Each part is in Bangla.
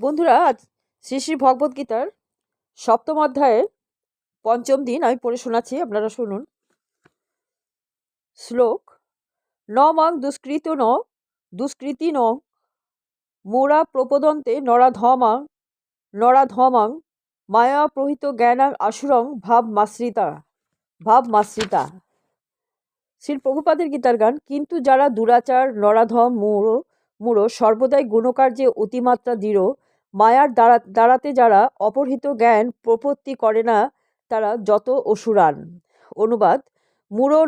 বন্ধুরা, আজ শ্রী শ্রী ভগবদ্গীতার সপ্তম অধ্যায়ের পঞ্চম দিন আমি পড়ে শোনাচ্ছি, আপনারা শুনুন। শ্লোক: ন মাং দুষ্কৃত ন দুষ্কৃতি ন মোরা প্রপদন্তে নরাধমাং মায়া প্রহিত জ্ঞানাং আসুরং ভাবমাশ্রিতা। শ্রী প্রভুপাদের গীতার গান। কিন্তু যারা দুরাচার, নরাধম, মূঢ়, সর্বদাই গুণকার্যে অতিমাত্রা দৃঢ়, মায়ার দ্বারাতে যারা অপহৃত জ্ঞান প্রপত্তি করে না, তারা যত অসুরান। অনুবাদ: মূঢ়,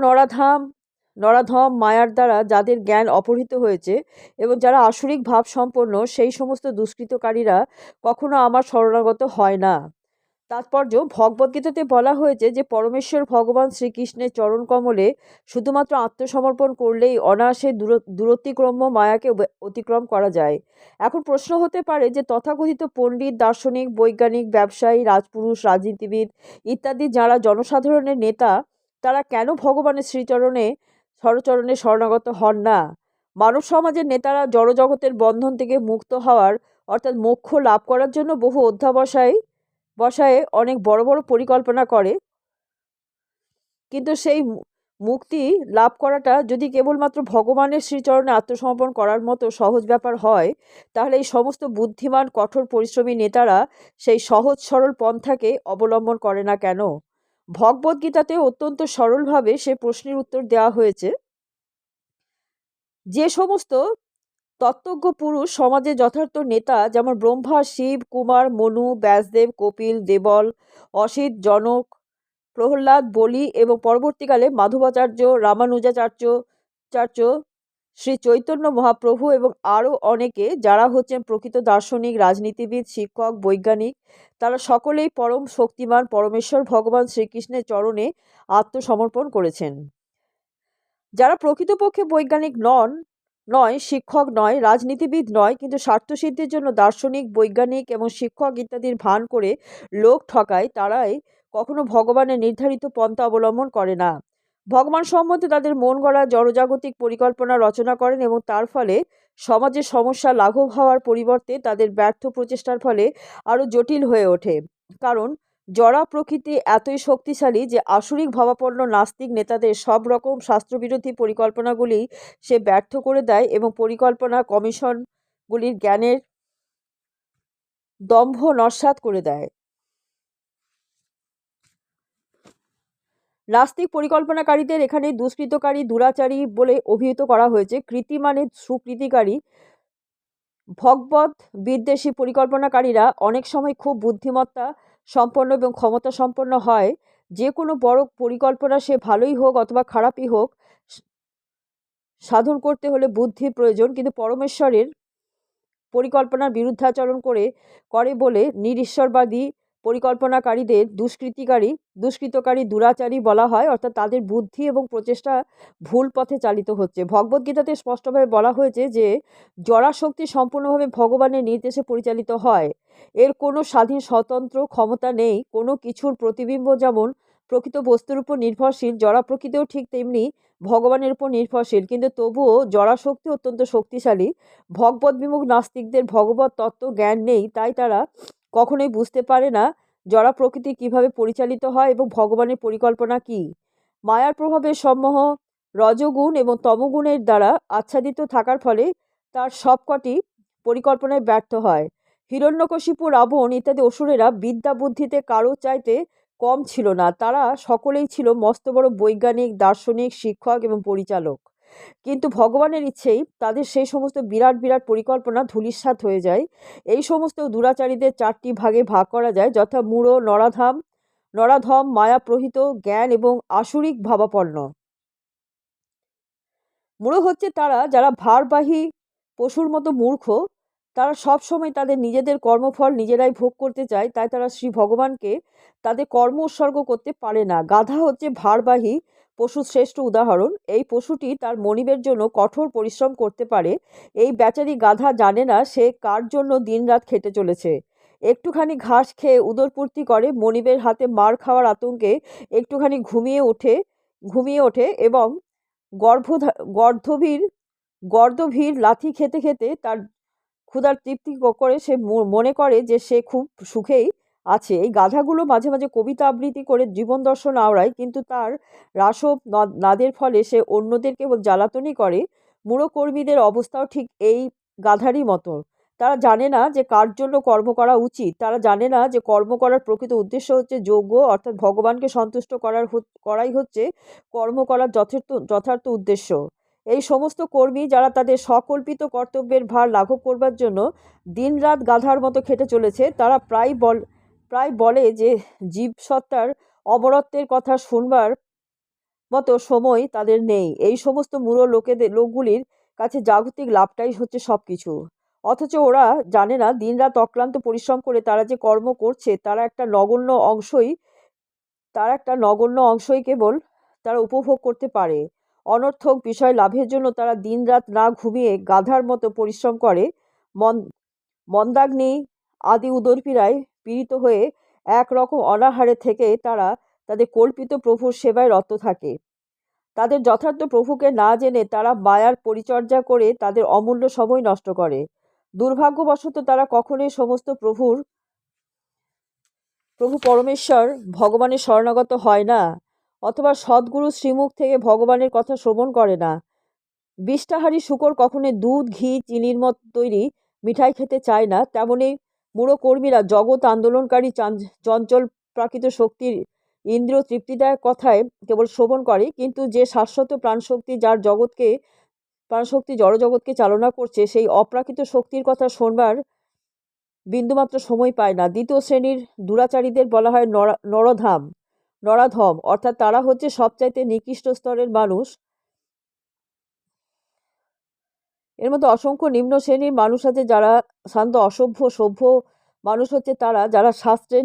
নরাধম, মায়ার দ্বারা যাদের জ্ঞান অপহৃত হয়েছে এবং যারা আসুরিক ভাব সম্পন্ন, সেই সমস্ত দুষ্কৃতকারীরা কখনো আমার শরণাগত হয় না। তাৎপর্য: ভগবদ্গীতাতে বলা হয়েছে যে পরমেশ্বর ভগবান শ্রীকৃষ্ণের চরণকমলে শুধুমাত্র আত্মসমর্পণ করলেই অনায়াসে দূরতিক্রম্য মায়াকে অতিক্রম করা যায়। এখন প্রশ্ন হতে পারে যে তথাকথিত পণ্ডিত, দার্শনিক, বৈজ্ঞানিক, ব্যবসায়ী, রাজপুরুষ, রাজনীতিবিদ ইত্যাদি যারা জনসাধারণের নেতা, তারা কেন ভগবানের হরচরণে শরণাগত হন না? মানব সমাজের নেতারা জড়জগতের বন্ধন থেকে মুক্ত হওয়ার অর্থাৎ মোক্ষ লাভ করার জন্য বহু বসায়ে অনেক বড় বড় পরিকল্পনা করে, কিন্তু সেই মুক্তি লাভ করাটা যদি কেবলমাত্র ভগবানের শ্রীচরণে আত্মসমর্পণ করার মতো সহজ ব্যাপার হয়, তাহলে এই সমস্ত বুদ্ধিমান, কঠোর পরিশ্রমী নেতারা সেই সহজ সরল পন্থাকে অবলম্বন করে না কেন? ভগবদ্গীতাতে অত্যন্ত সরলভাবে সে প্রশ্নের উত্তর দেওয়া হয়েছে। যে সমস্ত তত্ত্বজ্ঞ পুরুষ সমাজের যথার্থ নেতা, যেমন ব্রহ্মা, শিব, কুমার, মনু, ব্যাসদেব, কপিল, দেবল, অসিত, জনক, প্রহ্লাদ, বলি এবং পরবর্তীকালে মাধবাচার্য, রামানুজাচার্য, শ্রী চৈতন্য মহাপ্রভু এবং আরও অনেকে, যারা হচ্ছেন প্রকৃত দার্শনিক, রাজনীতিবিদ, শিক্ষক, বৈজ্ঞানিক, তারা সকলেই পরম শক্তিমান পরমেশ্বর ভগবান শ্রীকৃষ্ণের চরণে আত্মসমর্পণ করেছেন। যারা প্রকৃতপক্ষে বৈজ্ঞানিক নয়, শিক্ষক নয়, রাজনীতিবিদ নয়, কিন্তু স্বার্থসিদ্ধির জন্য দার্শনিক, বৈজ্ঞানিক এবং শিক্ষক ইত্যাদির ভান করে লোক ঠকায়, তারাই কখনো ভগবানের নির্ধারিত পন্থা অবলম্বন করে না। ভগবান সম্বন্ধে তাদের মন গড়া জড়জাগতিক পরিকল্পনা রচনা করেন এবং তার ফলে সমাজের সমস্যা লাঘব হওয়ার পরিবর্তে তাদের ব্যর্থ প্রচেষ্টার ফলে আরও জটিল হয়ে ওঠে। কারণ জড়া প্রকৃতি এতই শক্তিশালী যে আসুরিক ভাবাপন্ন নাস্তিক নেতাদের সব রকম শাস্ত্রবিরোধী পরিকল্পনাগুলি সে ব্যর্থ করে দেয় এবং পরিকল্পনা কমিশনগুলির জ্ঞানের দম্ভ নস্যাৎ করে দেয়। নাস্তিক পরিকল্পনাকারীদের এখানে দুষ্কৃতকারী, দুরাচারী বলে অভিহিত করা হয়েছে। কৃতি মানে সুকৃতিকারী। ভগবত বিদ্বেষী পরিকল্পনাকারীরা অনেক সময় খুব বুদ্ধিমত্তা সম্পন্ন এবং ক্ষমতা সম্পন্ন হয়। যে কোনো বড় পরিকল্পনা, সে ভালোই হোক অথবা খারাপই হোক, সাধন করতে হলে বুদ্ধির প্রয়োজন। কিন্তু পরমেশ্বরের পরিকল্পনার বিরুদ্ধাচরণ করে বলে নিরীশ্বরবাদী পরিকল্পনাকারীদের দুষ্কৃতকারী, দুরাচারী বলা হয়, অর্থাৎ তাদের বুদ্ধি এবং প্রচেষ্টা ভুল পথে চালিত হচ্ছে। ভগবদ্গীতাতে স্পষ্টভাবে বলা হয়েছে যে জড়াশক্তি সম্পূর্ণভাবে ভগবানের নির্দেশে পরিচালিত হয়। এর কোনো স্বাধীন স্বতন্ত্র ক্ষমতা নেই। কোনো কিছুর প্রতিবিম্ব যেমন প্রকৃত বস্তুর উপর নির্ভরশীল, জড়া প্রকৃতিও ঠিক তেমনি ভগবানের উপর নির্ভরশীল। কিন্তু তবুও জড়াশক্তি অত্যন্ত শক্তিশালী। ভগবত বিমুখ নাস্তিকদের ভগবত তত্ত্ব জ্ঞান নেই, তাই তারা কখনোই বুঝতে পারে না জড়া প্রকৃতি কিভাবে পরিচালিত হয় এবং ভগবানের পরিকল্পনা কি। মায়ার প্রভাবে সম্মোহ, রজগুণ এবং তমগুণের দ্বারা আচ্ছাদিত থাকার ফলে তার সবকটি পরিকল্পনায় ব্যর্থ হয়। হিরণ্যকশিপু, রাবণ ইত্যাদি অসুরেরা বিদ্যা বুদ্ধিতে কারো চাইতে কম ছিল না। তারা সকলেই ছিল মস্ত বড় বৈজ্ঞানিক, দার্শনিক, শিক্ষক এবং পরিচালক। কিন্তু ভগবানের ইচ্ছেই তাদের সেই সমস্ত বিরাট বিরাট পরিকল্পনা ধূলিসাৎ হয়ে যায়। এই সমস্ত দুরাচারীদের চারটি ভাগে ভাগ করা যায়, যথা মূঢ়, নরাধম, মায়া প্রহিত জ্ঞান এবং আসুরিক ভাবাপন্ন। মূঢ় হচ্ছে তারা যারা ভারবাহী পশুর মতো মূর্খ। তারা সব সময় তাদের নিজেদের কর্মফল নিজেরাই ভোগ করতে চায়, তাই তারা শ্রী ভগবানকে তাদের কর্ম উৎসর্গ করতে পারে না। গাধা হচ্ছে ভারবাহী পশুর শ্রেষ্ঠ উদাহরণ। এই পশুটি তার মনিবের জন্য কঠোর পরিশ্রম করতে পারে। এই বেচারি গাধা জানে না সে কার জন্য দিনরাত খেটে চলেছে। একটুখানি ঘাস খেয়ে উদরপূর্তি করে, মনিবের হাতে মার খাওয়ার আতঙ্কে একটুখানি ঘুমিয়ে ওঠে এবং গর্দভীর লাথি খেতে খেতে তার ক্ষুধার তৃপ্তি করে সে মনে করে যে সে খুব সুখেই আছে। এই গাধাগুলো মাঝে মাঝে কবিতা আবৃত্তি করে জীবন দর্শন আওড়ায়, কিন্তু তার রাসব নাদের ফলে সে অন্যদের কেবল জ্বালাতনই করে। মূঢ় কর্মীদের অবস্থাও ঠিক এই গাধারই মতো। তারা জানে না যে কার জন্য কর্ম করা উচিত। তারা জানে না যে কর্ম করার প্রকৃত উদ্দেশ্য হচ্ছে যজ্ঞ, অর্থাৎ ভগবানকে সন্তুষ্ট করাই হচ্ছে কর্ম করার যথার্থ উদ্দেশ্য। এই সমস্ত কর্মী যারা তাদের সকল্পিত কর্তব্যের ভার লাঘব করবার জন্য দিনরাত গাধার মতো খেটে চলেছে, তারা প্রায় বলে যে জীবসত্তার অমরত্বের কথা শুনবার মতো সময় তাদের নেই। এই সমস্ত মূঢ় লোকগুলির কাছে জাগতিক লাভটাই হচ্ছে সব কিছু। অথচ ওরা জানে না দিনরাত অক্লান্ত পরিশ্রম করে তারা যে কর্ম করছে তার একটা নগণ্য অংশই কেবল তারা উপভোগ করতে পারে। অনর্থক বিষয় লাভের জন্য তারা দিনরাত না ঘুমিয়ে গাধার মতো পরিশ্রম করে। মন্দাগ্নি আদি উদরপীড়ায় পীড়িত হয়ে একরকম অনাহারে থেকে তারা তাদের কল্পিত প্রভুর সেবায় রত থাকে। তাদের যথার্থ প্রভুকে না জেনে তারা মায়ার পরিচর্যা করে তাদের অমূল্য সময় নষ্ট করে। দুর্ভাগ্যবশত তারা কখনোই সমস্ত প্রভু পরমেশ্বর ভগবানের শরণাগত হয় না, অথবা সদ্গুরু শ্রীমুখ থেকে ভগবানের কথা শ্রবণ করে না। বিষ্ঠাহারী শূকর কখনোই দুধ, ঘি, চিনির মত তৈরি মিঠাই খেতে চায় না। তেমনি মূঢ় কর্মীরা জগৎ আন্দোলনকারী চঞ্চল প্রাকৃত শক্তির ইন্দ্রিয় তৃপ্তিদায়ক কথায় কেবল শ্রবণ করে, কিন্তু যে শাশ্বত প্রাণশক্তি জড়জগৎকে চালনা করছে, সেই অপ্রাকৃত শক্তির কথা শোনবার বিন্দুমাত্র সময় পায় না। দ্বিতীয় শ্রেণীর দুরাচারীদের বলা হয় নরাধম, অর্থাৎ তারা হচ্ছে সবচাইতে নিকৃষ্ট স্তরের মানুষ। এর মধ্যে অসংখ্য নিম্ন শ্রেণীর মানুষ আছে যারা শান্ত সভ্য মানুষ হচ্ছে তারা যারা শাস্ত্রের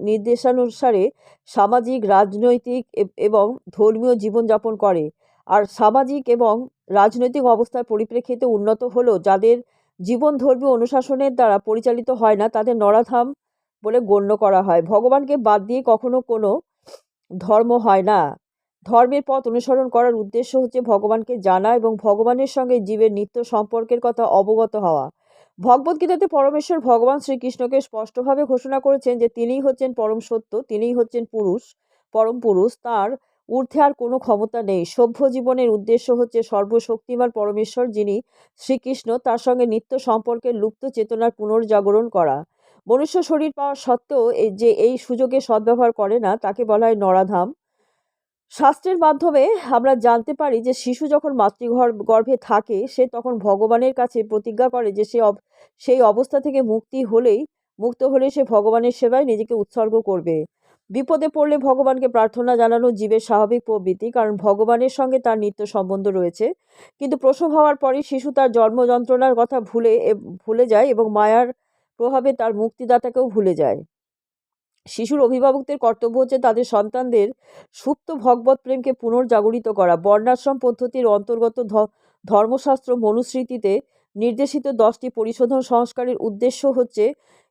নির্দেশানুসারে সামাজিক, রাজনৈতিক এবং ধর্মীয় জীবনযাপন করে। আর সামাজিক এবং রাজনৈতিক অবস্থার পরিপ্রেক্ষিতে উন্নত হলেও যাদের জীবন ধর্মীয় অনুশাসনের দ্বারা পরিচালিত হয় না, তাদের নরাধাম বলে গণ্য করা হয়। ভগবানকে বাদ দিয়ে কখনো কোনো ধর্ম হয় না। ধর্মের পথ অনুসরণ করার উদ্দেশ্য হচ্ছে ভগবানকে জানা এবং ভগবানের সঙ্গে জীবের নিত্য সম্পর্কের কথা অবগত হওয়া। ভগবদ্গীতাতে পরমেশ্বর ভগবান শ্রীকৃষ্ণকে স্পষ্টভাবে ঘোষণা করেছেন যে তিনিই হচ্ছেন পরম সত্য, তিনিই হচ্ছেন পরম পুরুষ, তাঁর ঊর্ধ্বে আর কোনো ক্ষমতা নেই। সভ্য জীবনের উদ্দেশ্য হচ্ছে সর্বশক্তিমান পরমেশ্বর যিনি শ্রীকৃষ্ণ, তার সঙ্গে নিত্য সম্পর্কের লুপ্ত চেতনার পুনর্জাগরণ করা। মনুষ্য শরীর পাওয়া সত্ত্বেও যে এই সুযোগে সদ্ব্যবহার করে না, তাকে বলা হয় নরাধাম। শাস্ত্রের মাধ্যমে আমরা জানতে পারি যে শিশু যখন গর্ভে থাকে, সে তখন ভগবানের কাছে প্রতিজ্ঞা করে যে সেই অবস্থা থেকে মুক্ত হলেই সে ভগবানের সেবায় নিজেকে উৎসর্গ করবে। বিপদে পড়লে ভগবানকে প্রার্থনা জানানো জীবের স্বাভাবিক প্রবৃত্তি, কারণ ভগবানের সঙ্গে তার নিত্য সম্বন্ধ রয়েছে। কিন্তু প্রসব হওয়ার পরই শিশু তার জন্ম যন্ত্রণার কথা ভুলে যায় এবং মায়ার প্রভাবে তার মুক্তিদাতাকেও ভুলে যায়। শিশুর অভিভাবকদের কর্তব্য হচ্ছে তাদের সন্তানদের সুপ্ত ভগবত প্রেমকে পুনর্জাগরিত করা। বর্ণাশ্রম পদ্ধতির অন্তর্গত ধর্মশাস্ত্র মনুস্মৃতিতে নির্দেশিত 10টি পরিশোধন সংস্কারের উদ্দেশ্য হচ্ছে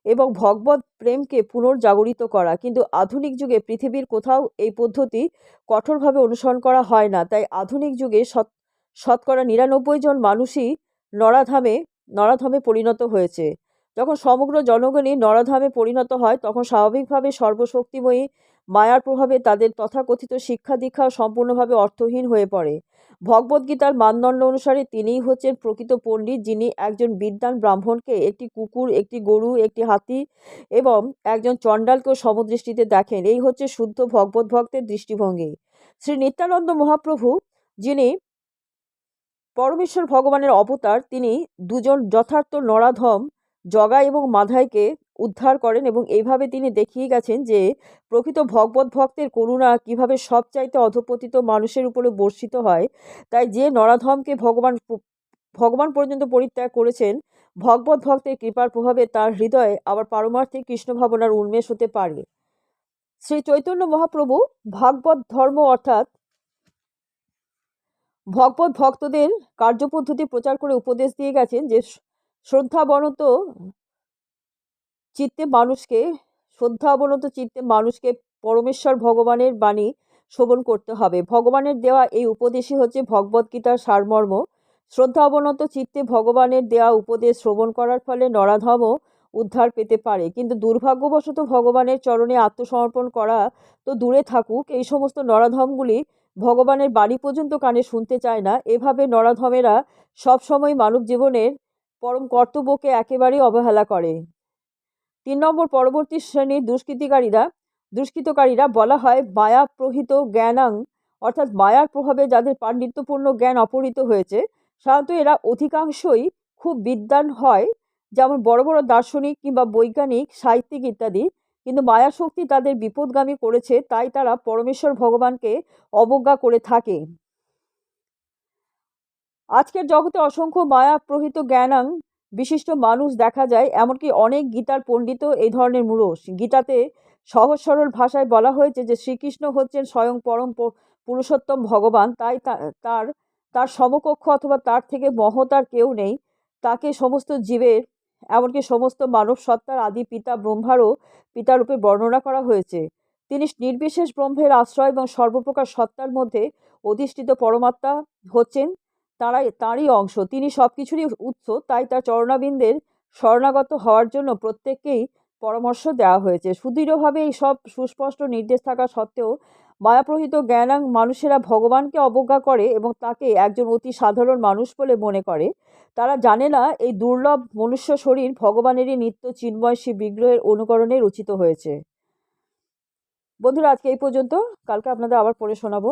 এবং ভগবত প্রেমকে পুনর্জাগরিত করা। কিন্তু আধুনিক যুগে পৃথিবীর কোথাও এই পদ্ধতি কঠোরভাবে অনুসরণ করা হয় না। তাই আধুনিক যুগে শতকরা 99 জন মানুষই নরাধামে পরিণত হয়েছে। যখন সমগ্র জনগণই নরাধামে পরিণত হয়, তখন স্বাভাবিকভাবে সর্বশক্তিময়ী মায়ার প্রভাবে তাদের তথাকথিত শিক্ষা দীক্ষা সম্পূর্ণভাবে অর্থহীন হয়ে পড়ে। ভগবদ্গীতার মানদণ্ড অনুসারে তিনিই হচ্ছেন প্রকৃত পণ্ডিত, যিনি একজন বিদ্বান ব্রাহ্মণকে একটি কুকুর, একটি গরু, একটি হাতি এবং একজন চণ্ডালকেও সমদৃষ্টিতে দেখেন। এই হচ্ছে শুদ্ধ ভগবত ভক্তের দৃষ্টিভঙ্গি। শ্রী নিত্যানন্দ মহাপ্রভু, যিনি পরমেশ্বর ভগবানের অবতার, তিনি দুজন যথার্থ নরাধম জগা এবং মাধাইকে উদ্ধার করেন এবং এইভাবে তিনি দেখিয়ে গেছেন যে প্রকৃত ভগবত ভক্তের করুণা কিভাবে সবচাইতে অধঃপতিত মানুষের উপরে বর্ষিত হয়। তাই যে নরাধমকে ভগবান পর্যন্ত পরিত্যাগ করেছেন, ভগবত ভক্তের কৃপার প্রভাবে তার হৃদয়ে আবার পারমার্থিক কৃষ্ণ ভাবনার উন্মেষ হতে পারে। শ্রী চৈতন্য মহাপ্রভু ভাগবত ধর্ম অর্থাৎ ভগবত ভক্তদের কার্যপদ্ধতি প্রচার করে উপদেশ দিয়ে গেছেন যে শ্রদ্ধাবনত চিত্তে মানুষকে পরমেশ্বর ভগবানের বাণী শ্রবণ করতে হবে। ভগবানের দেওয়া এই উপদেশই হচ্ছে ভগবদ্গীতার সারমর্ম। শ্রদ্ধা অবনত চিত্তে ভগবানের দেয়া উপদেশ শ্রবণ করার ফলে নরাধমও উদ্ধার পেতে পারে, কিন্তু দুর্ভাগ্যবশত ভগবানের চরণে আত্মসমর্পণ করা তো দূরে থাকুক, এই সমস্ত নরাধমগুলি ভগবানের বাণী পর্যন্ত কানে শুনতে চায় না। এভাবে নরাধমেরা সবসময় মানব জীবনের পরম কর্তব্যকে একেবারেই অবহেলা করে। 3 নম্বর, পরবর্তী শ্রেণীর দুষ্কৃতকারীরা বলা হয় মায়া প্রহিত জ্ঞানাং, অর্থাৎ মায়ার প্রভাবে যাদের পাণ্ডিত্যপূর্ণ জ্ঞান অপহৃত হয়েছে। সাধারণত এরা অধিকাংশই খুব বিদ্বান হয়, যেমন বড় বড় দার্শনিক কিংবা বৈজ্ঞানিক, সাহিত্যিক ইত্যাদি, কিন্তু মায়া শক্তি তাদের বিপদগামী করেছে, তাই তারা পরমেশ্বর ভগবানকে অবজ্ঞা করে থাকে। আজকের জগতে অসংখ্য মায়া প্রহিত জ্ঞানাং বিশিষ্ট মানুষ দেখা যায়, এমনকি অনেক গীতার পণ্ডিতও এই ধরনের মূঢ়। গীতাতে সহজ সরল ভাষায় বলা হয়েছে যে শ্রীকৃষ্ণ হচ্ছেন স্বয়ং পরম পুরুষোত্তম ভগবান, তাই তার তার সমকক্ষ অথবা তার থেকে মহৎ আর কেউ নেই। তাকে সমস্ত জীবের, এমনকি সমস্ত মানব সত্তার আদি পিতা ব্রহ্মারও পিতারূপে বর্ণনা করা হয়েছে। তিনি নির্বিশেষ ব্রহ্মের আশ্রয় এবং সর্বপ্রকার সত্তার মধ্যে অধিষ্ঠিত পরমাত্মা হচ্ছেন তাঁরই অংশ। তিনি সব কিছুরই উৎস, তাই তার চরণাবিন্দের শরণাগত হওয়ার জন্য প্রত্যেককেই পরামর্শ দেওয়া হয়েছে। সুদৃঢ়ভাবে এই সব সুস্পষ্ট নির্দেশ থাকা সত্ত্বেও মায়াপ্রহিত জ্ঞানাং মানুষেরা ভগবানকে অবজ্ঞা করে এবং তাকে একজন অতি সাধারণ মানুষ বলে মনে করে। তারা জানে না এই দুর্লভ মনুষ্য শরীর ভগবানেরই নিত্য চিন্ময় শিব বিগ্রহের অনুকরণে রচিত হয়েছে। বন্ধুরা, আজকে এই পর্যন্ত। কালকে আপনাদের আবার পড়ে শোনাবো।